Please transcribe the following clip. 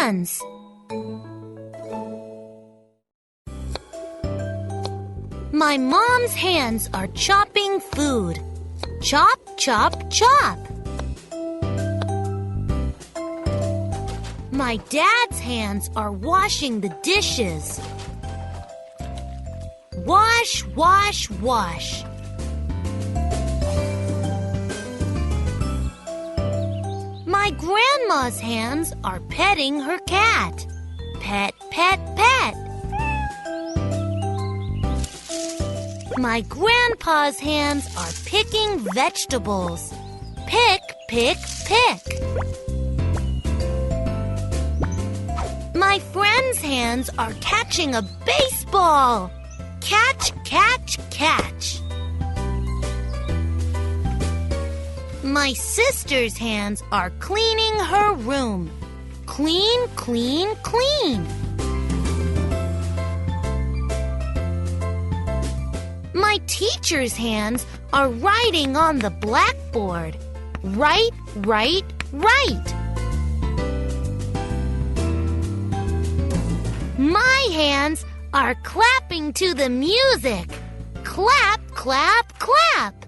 hands. My mom's hands are chopping food. Chop, chop, chop. My dad's hands are washing the dishes. Wash, wash, wash. My grandma's hands are petting her cat. Pet, pet, pet. My grandpa's hands are picking vegetables. Pick, pick, pick. My friend's hands are catching a baseball. Catch, catch, catch. My sister's hands are cleaning her room. Clean, clean, clean. My teacher's hands are writing on the blackboard. Write, write, write. My hands are clapping to the music. Clap, clap, clap.